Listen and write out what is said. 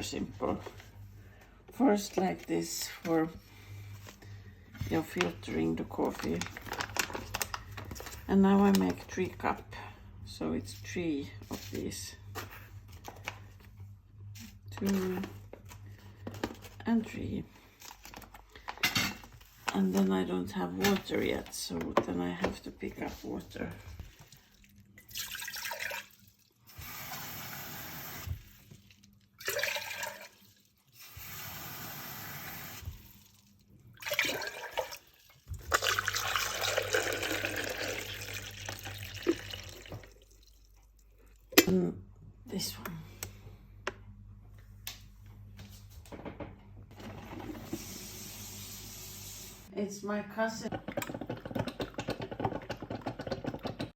super simple. First like this for filtering the coffee. And now I make 3 cups. So it's 3 of these. 2 and 3. And then I don't have water yet, so then I have to pick up water. And this one. It's my cousin.